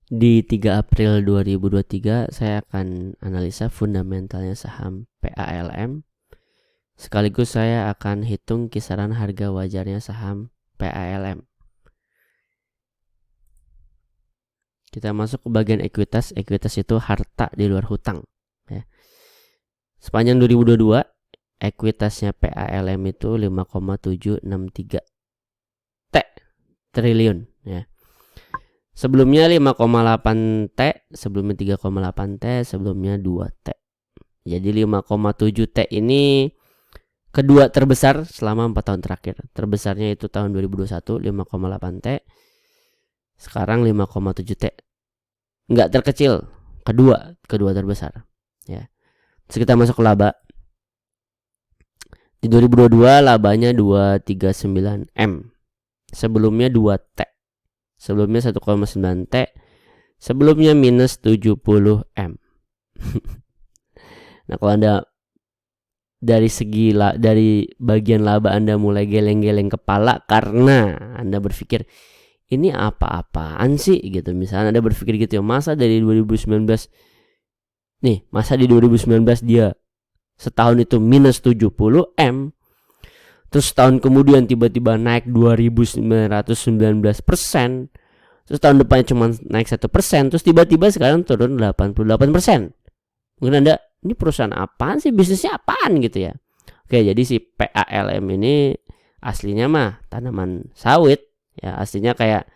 Di 3 April 2023 saya akan analisa fundamentalnya saham PALM. Sekaligus saya akan hitung kisaran harga wajarnya saham PALM. Kita masuk ke bagian ekuitas. Ekuitas itu harta di luar hutang ya. Sepanjang 2022 ekuitasnya PALM itu 5,763 triliun ya. Sebelumnya 5,8 T, sebelumnya 3,8 T, sebelumnya 2 T. Jadi 5,7 T ini kedua terbesar selama 4 tahun terakhir. Terbesarnya itu tahun 2021 5,8 T. Sekarang 5,7 T. Enggak terkecil, kedua terbesar ya. Terus kita masuk ke laba. Di 2022 labanya 239 M. Sebelumnya 2 T. Sebelumnya 1,9 T. Sebelumnya minus 70 M. Nah, kalau Anda dari bagian laba Anda mulai geleng-geleng kepala karena Anda berpikir ini apa-apaan sih gitu. Misalnya Anda berpikir gitu ya, masa dari 2019 nih, masa di 2019 dia setahun itu minus 70 M. Terus tahun kemudian tiba-tiba naik 2.919%. Terus tahun depannya cuma naik 1%. Terus tiba-tiba sekarang turun 88%. Mungkin Anda, ini perusahaan apaan sih? Bisnisnya apaan gitu ya? Oke, jadi si PALM ini aslinya mah tanaman sawit ya. Aslinya kayak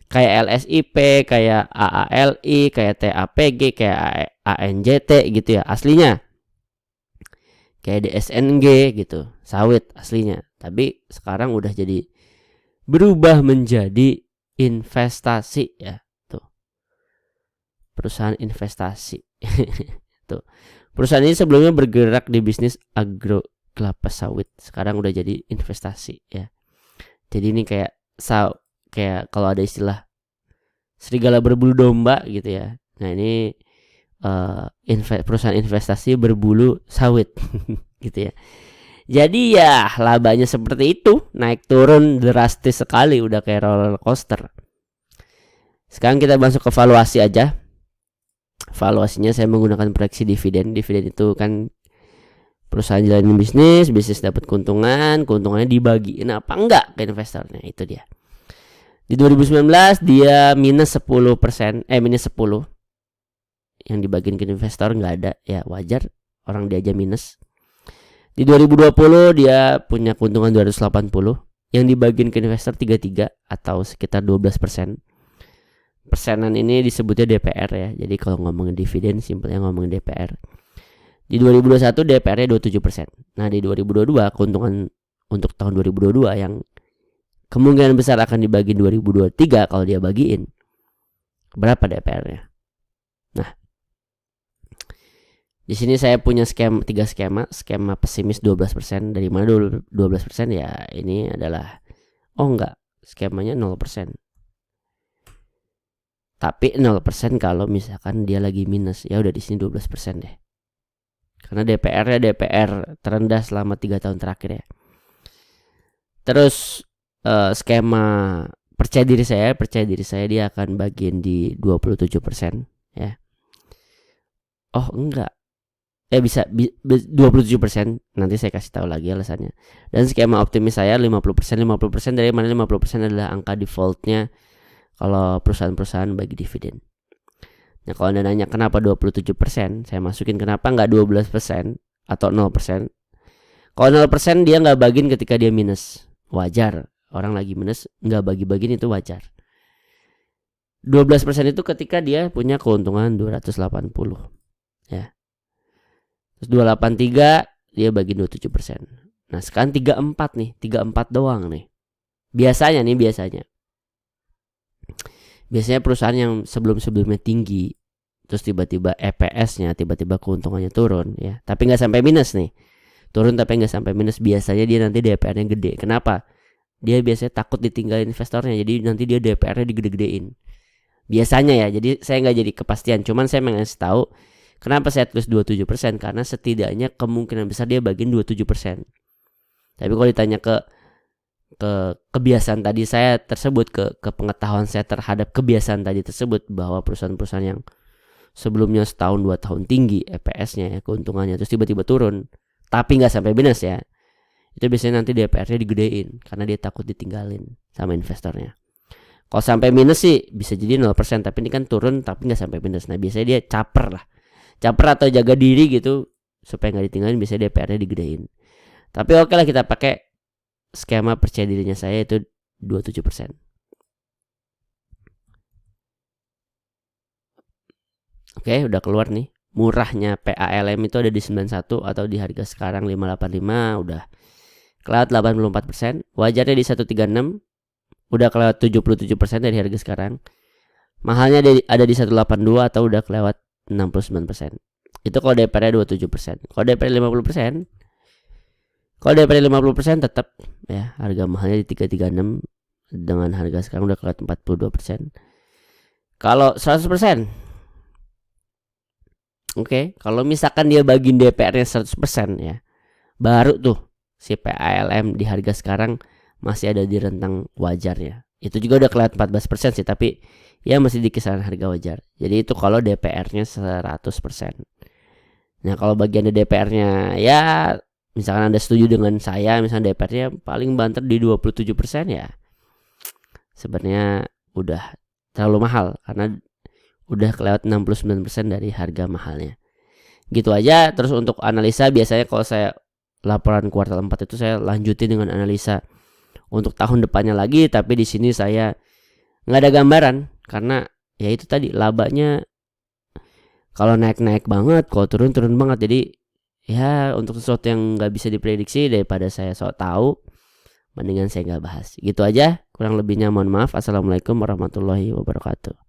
LSIP, kayak AALI, kayak TAPG, kayak ANJT gitu ya. Aslinya kayak DSNG gitu, sawit aslinya. Tapi sekarang udah jadi berubah menjadi investasi ya, tuh. Perusahaan investasi. Tuh. Perusahaan ini sebelumnya bergerak di bisnis agro kelapa sawit, sekarang udah jadi investasi ya. Jadi ini kayak kalau ada istilah serigala berbulu domba gitu ya. Nah, ini perusahaan investasi berbulu sawit gitu ya. Jadi ya labanya seperti itu, naik turun drastis sekali, udah kayak roller coaster. Sekarang kita masuk ke valuasi aja. Valuasinya saya menggunakan proyeksi dividen. Dividen itu kan perusahaan jalanin bisnis dapat keuntungannya dibagiin apa enggak ke investornya, itu dia. Di 2019 dia minus 10%, minus 10. Yang dibagiin ke investor nggak ada, ya wajar, orang dia aja minus. Di 2020 dia punya keuntungan 280, yang dibagiin ke investor 33 atau sekitar 12%. Persenan ini disebutnya DPR ya. Jadi kalau ngomongin dividen simpelnya ngomongin DPR. Di 2021 DPR-nya 27%. Nah, di 2022 keuntungan untuk tahun 2022 yang kemungkinan besar akan dibagi 2023 kalau dia bagiin, berapa DPR-nya? Nah, di sini saya punya 3 skema. Skema pesimis 12%. Dari mana 12%? Ya, ini adalah skemanya 0%. Tapi 0% kalau misalkan dia lagi minus. Ya udah di sini 12% deh. Karena DPR-nya DPR terendah selama 3 tahun terakhir ya. Terus skema percaya diri saya dia akan bagian di 27% ya. Oh enggak, bisa 27%, nanti saya kasih tahu lagi alasannya. Dan skema optimis saya 50%. Dari mana 50% adalah angka defaultnya kalau perusahaan-perusahaan bagi dividen. Nah, kalau Anda nanya kenapa 27%, saya masukin kenapa enggak 12% atau 0%. Kalau 0% dia enggak bagiin ketika dia minus, wajar. Orang lagi minus enggak bagi-bagiin, itu wajar. 12% itu ketika dia punya keuntungan 280 ya. Terus 283 dia bagi 27%. Nah, sekarang 34 nih, 34 doang nih. Biasanya perusahaan yang sebelumnya tinggi, terus tiba-tiba EPS-nya, tiba-tiba keuntungannya turun ya. Tapi nggak sampai minus nih. Turun tapi nggak sampai minus, biasanya dia nanti DPR-nya gede. Kenapa? Dia biasanya takut ditinggalin investornya, jadi nanti dia DPR-nya digede-gedein. Biasanya ya, jadi saya nggak jadi kepastian. Cuman saya mengasih tahu kenapa saya tulis 27%, karena setidaknya kemungkinan besar dia bagiin 27%. Tapi kalau ditanya ke kebiasaan tadi saya tersebut, ke pengetahuan saya terhadap kebiasaan tadi tersebut, bahwa perusahaan-perusahaan yang sebelumnya setahun 2 tahun tinggi EPS-nya ya, keuntungannya, terus tiba-tiba turun tapi nggak sampai minus ya, itu biasanya nanti DPR-nya digedein karena dia takut ditinggalin sama investornya. Kalau sampai minus sih bisa jadi 0%, tapi ini kan turun tapi nggak sampai minus. Nah biasanya dia caper atau jaga diri gitu supaya nggak ditinggalin, biasanya DPR-nya digedein. Tapi oke lah, kita pakai skema percaya dirinya saya itu 27%. Oke, udah keluar nih. Murahnya PALM itu ada di 91 atau di harga sekarang 585, udah kelewat 84%. Wajarnya di 136, udah kelewat 77% dari harga sekarang. Mahalnya ada di 182 atau udah kelewat 69%. Itu kalau DPR-nya 27%. Kalau DPR 50%, tetap ya harga mahalnya di 336 dengan harga sekarang udah kelewat 42%. Kalau 100%, oke, kalau misalkan dia bagiin DPR-nya 100% ya, baru tuh si PALM di harga sekarang masih ada di rentang wajarnya. Itu juga udah kelewat 14% sih, tapi ya masih di kisaran harga wajar. Jadi itu kalau DPR-nya 100%. Nah kalau bagian DPR-nya ya misalkan Anda setuju dengan saya, misalnya DPR-nya paling banter di 27%, ya sebenarnya udah terlalu mahal karena udah kelewat 69% dari harga mahalnya. Gitu aja. Terus untuk analisa, biasanya kalau saya laporan kuartal 4 itu saya lanjutin dengan analisa untuk tahun depannya lagi, tapi di sini saya nggak ada gambaran karena ya itu tadi, labanya kalau naik banget, kalau turun banget. Jadi ya untuk sesuatu yang nggak bisa diprediksi, daripada saya sok tahu, mendingan saya nggak bahas. Gitu aja, kurang lebihnya mohon maaf. Assalamualaikum warahmatullahi wabarakatuh.